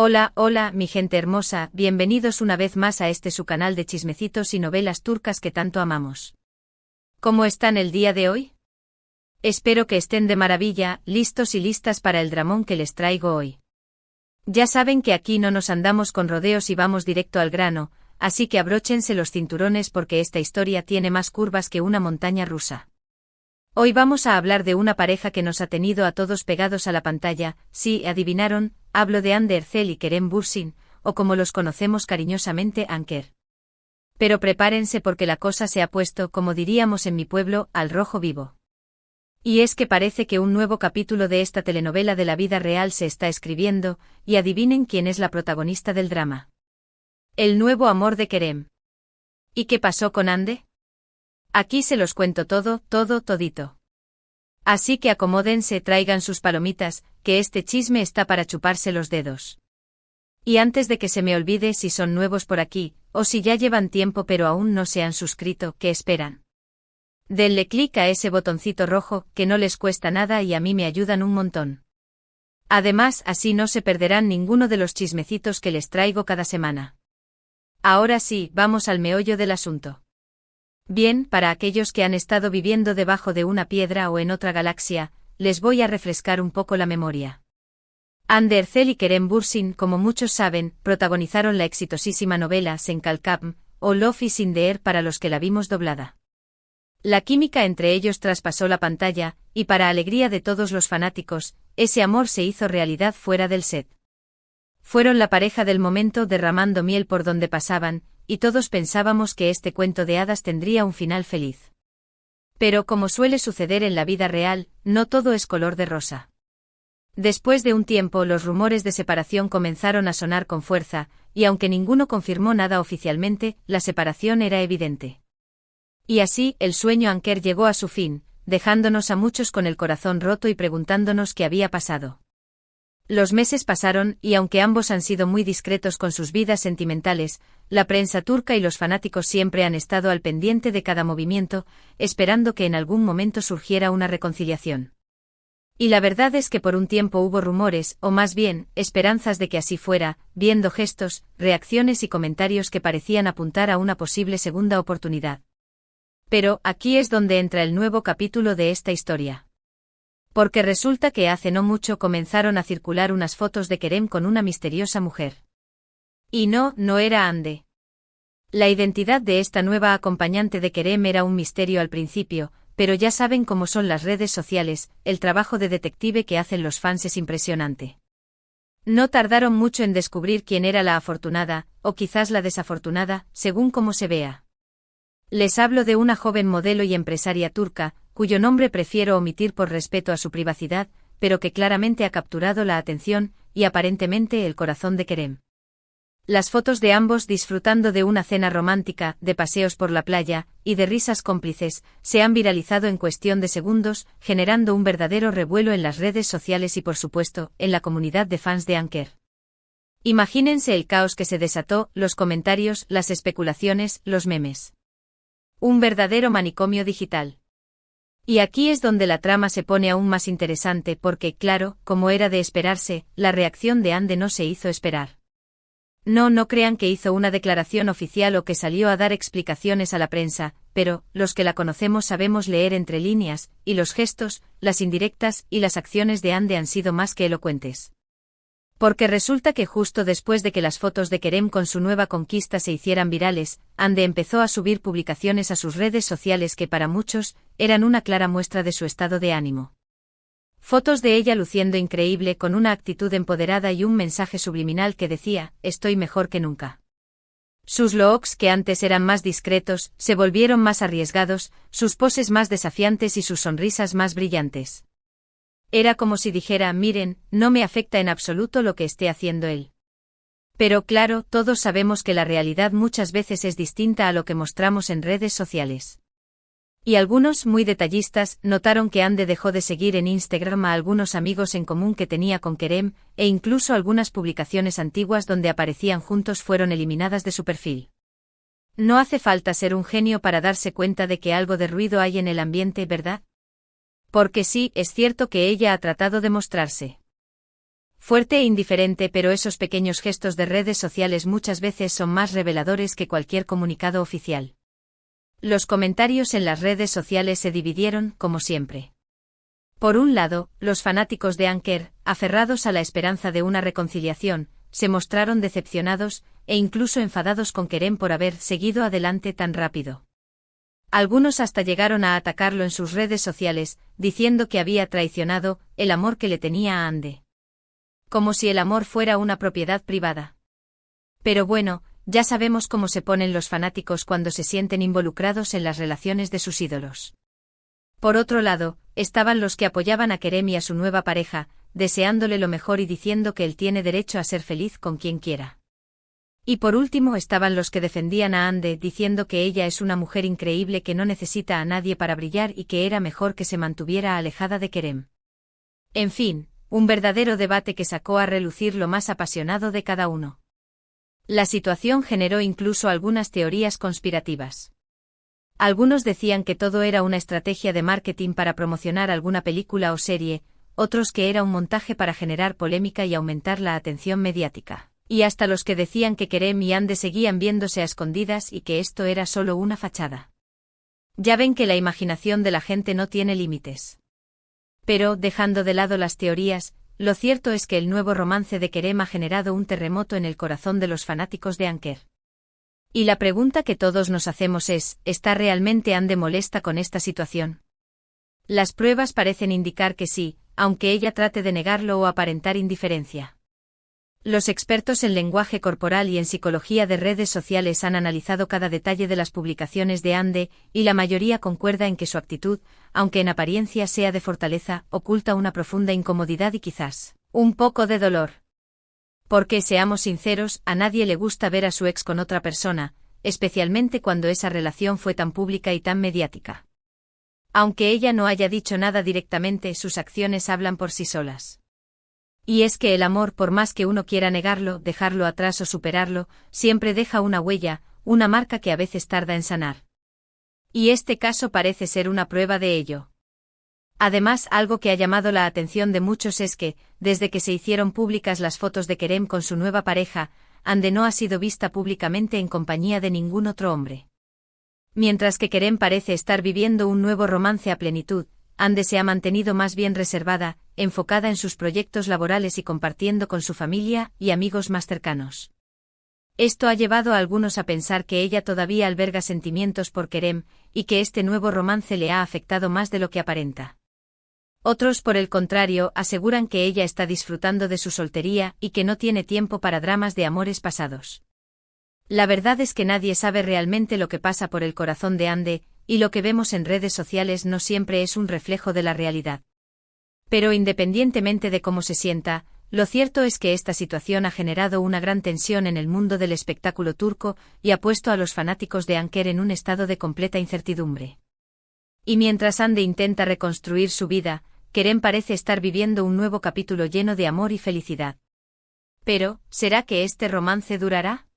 Hola, hola, mi gente hermosa, bienvenidos una vez más a este su canal de chismecitos y novelas turcas que tanto amamos. ¿Cómo están el día de hoy? Espero que estén de maravilla, listos y listas para el dramón que les traigo hoy. Ya saben que aquí no nos andamos con rodeos y vamos directo al grano, así que abróchense los cinturones porque esta historia tiene más curvas que una montaña rusa. Hoy vamos a hablar de una pareja que nos ha tenido a todos pegados a la pantalla. Sí, adivinaron, hablo de Hande Erçel y Kerem Bürsin, o como los conocemos cariñosamente Anker. Pero prepárense porque la cosa se ha puesto, como diríamos en mi pueblo, al rojo vivo. Y es que parece que un nuevo capítulo de esta telenovela de la vida real se está escribiendo, y adivinen quién es la protagonista del drama. El nuevo amor de Kerem. ¿Y qué pasó con Hande? Aquí se los cuento todo, todito. Así que acomódense, traigan sus palomitas, que este chisme está para chuparse los dedos. Y antes de que se me olvide, si son nuevos por aquí, o si ya llevan tiempo pero aún no se han suscrito, ¿qué esperan? Denle clic a ese botoncito rojo, que no les cuesta nada y a mí me ayudan un montón. Además, así no se perderán ninguno de los chismecitos que les traigo cada semana. Ahora sí, vamos al meollo del asunto. Bien, para aquellos que han estado viviendo debajo de una piedra o en otra galaxia, les voy a refrescar un poco la memoria. Hande Erçel y Kerem Bürsin, como muchos saben, protagonizaron la exitosísima novela Sen Kalkam, o Love is in the Air para los que la vimos doblada. La química entre ellos traspasó la pantalla, y para alegría de todos los fanáticos, ese amor se hizo realidad fuera del set. Fueron la pareja del momento derramando miel por donde pasaban, y todos pensábamos que este cuento de hadas tendría un final feliz. Pero como suele suceder en la vida real, no todo es color de rosa. Después de un tiempo los rumores de separación comenzaron a sonar con fuerza, y aunque ninguno confirmó nada oficialmente, la separación era evidente. Y así, el sueño Anker llegó a su fin, dejándonos a muchos con el corazón roto y preguntándonos qué había pasado. Los meses pasaron, y aunque ambos han sido muy discretos con sus vidas sentimentales, la prensa turca y los fanáticos siempre han estado al pendiente de cada movimiento, esperando que en algún momento surgiera una reconciliación. Y la verdad es que por un tiempo hubo rumores, o más bien, esperanzas de que así fuera, viendo gestos, reacciones y comentarios que parecían apuntar a una posible segunda oportunidad. Pero, aquí es donde entra el nuevo capítulo de esta historia. Porque resulta que hace no mucho comenzaron a circular unas fotos de Kerem con una misteriosa mujer. Y no era Hande. La identidad de esta nueva acompañante de Kerem era un misterio al principio, pero ya saben cómo son las redes sociales, el trabajo de detective que hacen los fans es impresionante. No tardaron mucho en descubrir quién era la afortunada, o quizás la desafortunada, según cómo se vea. Les hablo de una joven modelo y empresaria turca, cuyo nombre prefiero omitir por respeto a su privacidad, pero que claramente ha capturado la atención, y aparentemente el corazón de Kerem. Las fotos de ambos disfrutando de una cena romántica, de paseos por la playa, y de risas cómplices, se han viralizado en cuestión de segundos, generando un verdadero revuelo en las redes sociales y por supuesto, en la comunidad de fans de Anker. Imagínense el caos que se desató, los comentarios, las especulaciones, los memes. Un verdadero manicomio digital. Y aquí es donde la trama se pone aún más interesante porque, claro, como era de esperarse, la reacción de Hande no se hizo esperar. No crean que hizo una declaración oficial o que salió a dar explicaciones a la prensa, pero, los que la conocemos sabemos leer entre líneas, y los gestos, las indirectas y las acciones de Hande han sido más que elocuentes. Porque resulta que justo después de que las fotos de Kerem con su nueva conquista se hicieran virales, Hande empezó a subir publicaciones a sus redes sociales que para muchos, eran una clara muestra de su estado de ánimo. Fotos de ella luciendo increíble con una actitud empoderada y un mensaje subliminal que decía, estoy mejor que nunca. Sus looks que antes eran más discretos, se volvieron más arriesgados, sus poses más desafiantes y sus sonrisas más brillantes. Era como si dijera, miren, no me afecta en absoluto lo que esté haciendo él. Pero claro, todos sabemos que la realidad muchas veces es distinta a lo que mostramos en redes sociales. Y algunos, muy detallistas, notaron que Hande dejó de seguir en Instagram a algunos amigos en común que tenía con Kerem, e incluso algunas publicaciones antiguas donde aparecían juntos fueron eliminadas de su perfil. No hace falta ser un genio para darse cuenta de que algo de ruido hay en el ambiente, ¿verdad? Porque sí, es cierto que ella ha tratado de mostrarse Fuerte e indiferente, pero esos pequeños gestos de redes sociales muchas veces son más reveladores que cualquier comunicado oficial. Los comentarios en las redes sociales se dividieron, como siempre. Por un lado, los fanáticos de Anker, aferrados a la esperanza de una reconciliación, se mostraron decepcionados e incluso enfadados con Kerem por haber seguido adelante tan rápido. Algunos hasta llegaron a atacarlo en sus redes sociales, diciendo que había traicionado el amor que le tenía a Hande. Como si el amor fuera una propiedad privada. Pero bueno, ya sabemos cómo se ponen los fanáticos cuando se sienten involucrados en las relaciones de sus ídolos. Por otro lado, estaban los que apoyaban a Kerem y a su nueva pareja, deseándole lo mejor y diciendo que él tiene derecho a ser feliz con quien quiera. Y por último estaban los que defendían a Hande diciendo que ella es una mujer increíble que no necesita a nadie para brillar y que era mejor que se mantuviera alejada de Kerem. En fin, un verdadero debate que sacó a relucir lo más apasionado de cada uno. La situación generó incluso algunas teorías conspirativas. Algunos decían que todo era una estrategia de marketing para promocionar alguna película o serie, otros que era un montaje para generar polémica y aumentar la atención mediática, y hasta los que decían que Kerem y Hande seguían viéndose a escondidas y que esto era solo una fachada. Ya ven que la imaginación de la gente no tiene límites. Pero, dejando de lado las teorías, lo cierto es que el nuevo romance de Kerem ha generado un terremoto en el corazón de los fanáticos de Anker. Y la pregunta que todos nos hacemos es, ¿está realmente Hande molesta con esta situación? Las pruebas parecen indicar que sí, aunque ella trate de negarlo o aparentar indiferencia. Los expertos en lenguaje corporal y en psicología de redes sociales han analizado cada detalle de las publicaciones de Hande, y la mayoría concuerda en que su actitud, aunque en apariencia sea de fortaleza, oculta una profunda incomodidad y quizás un poco de dolor. Porque, seamos sinceros, a nadie le gusta ver a su ex con otra persona, especialmente cuando esa relación fue tan pública y tan mediática. Aunque ella no haya dicho nada directamente, sus acciones hablan por sí solas. Y es que el amor, por más que uno quiera negarlo, dejarlo atrás o superarlo, siempre deja una huella, una marca que a veces tarda en sanar. Y este caso parece ser una prueba de ello. Además, algo que ha llamado la atención de muchos es que, desde que se hicieron públicas las fotos de Kerem con su nueva pareja, Hande no ha sido vista públicamente en compañía de ningún otro hombre. Mientras que Kerem parece estar viviendo un nuevo romance a plenitud, Hande se ha mantenido más bien reservada, enfocada en sus proyectos laborales y compartiendo con su familia y amigos más cercanos. Esto ha llevado a algunos a pensar que ella todavía alberga sentimientos por Kerem, y que este nuevo romance le ha afectado más de lo que aparenta. Otros, por el contrario, aseguran que ella está disfrutando de su soltería y que no tiene tiempo para dramas de amores pasados. La verdad es que nadie sabe realmente lo que pasa por el corazón de Hande, y lo que vemos en redes sociales no siempre es un reflejo de la realidad. Pero independientemente de cómo se sienta, lo cierto es que esta situación ha generado una gran tensión en el mundo del espectáculo turco y ha puesto a los fanáticos de Anker en un estado de completa incertidumbre. Y mientras Hande intenta reconstruir su vida, Kerem parece estar viviendo un nuevo capítulo lleno de amor y felicidad. Pero, ¿será que este romance durará?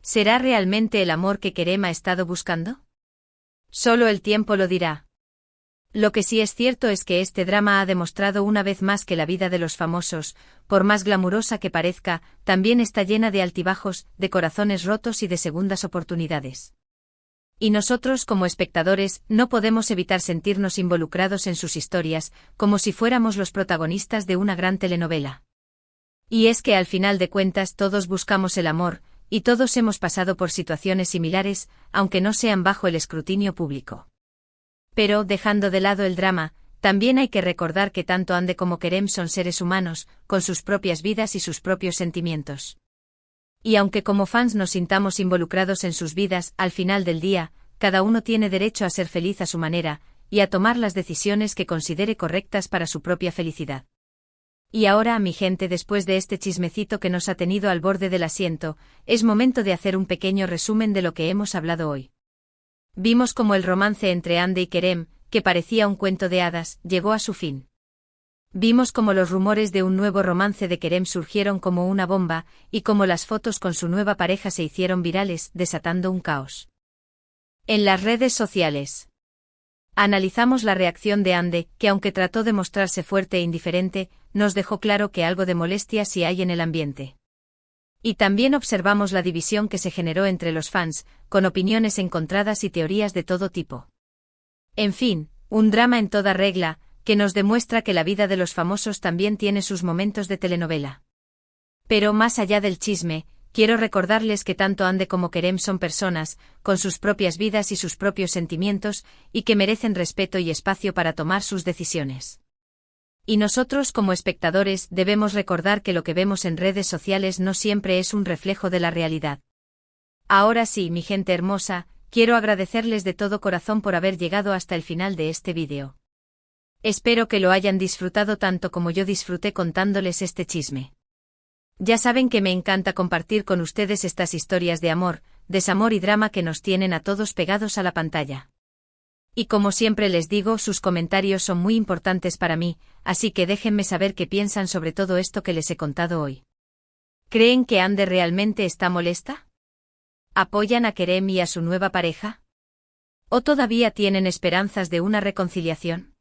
¿Será realmente el amor que Kerem ha estado buscando? Solo el tiempo lo dirá. Lo que sí es cierto es que este drama ha demostrado una vez más que la vida de los famosos, por más glamurosa que parezca, también está llena de altibajos, de corazones rotos y de segundas oportunidades. Y nosotros, como espectadores, no podemos evitar sentirnos involucrados en sus historias, como si fuéramos los protagonistas de una gran telenovela. Y es que al final de cuentas todos buscamos el amor, y todos hemos pasado por situaciones similares, aunque no sean bajo el escrutinio público. Pero, dejando de lado el drama, también hay que recordar que tanto Hande como Kerem son seres humanos, con sus propias vidas y sus propios sentimientos. Y aunque como fans nos sintamos involucrados en sus vidas, al final del día, cada uno tiene derecho a ser feliz a su manera, y a tomar las decisiones que considere correctas para su propia felicidad. Y ahora, mi gente, después de este chismecito que nos ha tenido al borde del asiento, es momento de hacer un pequeño resumen de lo que hemos hablado hoy. Vimos cómo el romance entre Hande y Kerem, que parecía un cuento de hadas, llegó a su fin. Vimos cómo los rumores de un nuevo romance de Kerem surgieron como una bomba, y cómo las fotos con su nueva pareja se hicieron virales, desatando un caos en las redes sociales. Analizamos la reacción de Hande, que aunque trató de mostrarse fuerte e indiferente, nos dejó claro que algo de molestia sí hay en el ambiente. Y también observamos la división que se generó entre los fans, con opiniones encontradas y teorías de todo tipo. En fin, un drama en toda regla, que nos demuestra que la vida de los famosos también tiene sus momentos de telenovela. Pero más allá del chisme, quiero recordarles que tanto Ande como Kerem son personas, con sus propias vidas y sus propios sentimientos, y que merecen respeto y espacio para tomar sus decisiones. Y nosotros como espectadores debemos recordar que lo que vemos en redes sociales no siempre es un reflejo de la realidad. Ahora sí, mi gente hermosa, quiero agradecerles de todo corazón por haber llegado hasta el final de este vídeo. Espero que lo hayan disfrutado tanto como yo disfruté contándoles este chisme. Ya saben que me encanta compartir con ustedes estas historias de amor, desamor y drama que nos tienen a todos pegados a la pantalla. Y como siempre les digo, sus comentarios son muy importantes para mí, así que déjenme saber qué piensan sobre todo esto que les he contado hoy. ¿Creen que Ande realmente está molesta? ¿Apoyan a Kerem y a su nueva pareja? ¿O todavía tienen esperanzas de una reconciliación?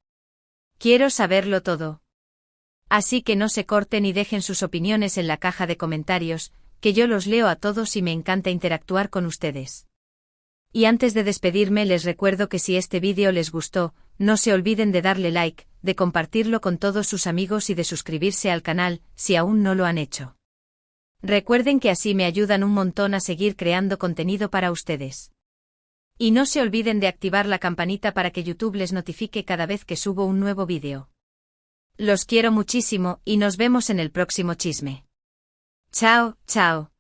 Quiero saberlo todo. Así que no se corten y dejen sus opiniones en la caja de comentarios, que yo los leo a todos y me encanta interactuar con ustedes. Y antes de despedirme les recuerdo que si este vídeo les gustó, no se olviden de darle like, de compartirlo con todos sus amigos y de suscribirse al canal, si aún no lo han hecho. Recuerden que así me ayudan un montón a seguir creando contenido para ustedes. Y no se olviden de activar la campanita para que YouTube les notifique cada vez que subo un nuevo vídeo. Los quiero muchísimo y nos vemos en el próximo chisme. Chao, chao.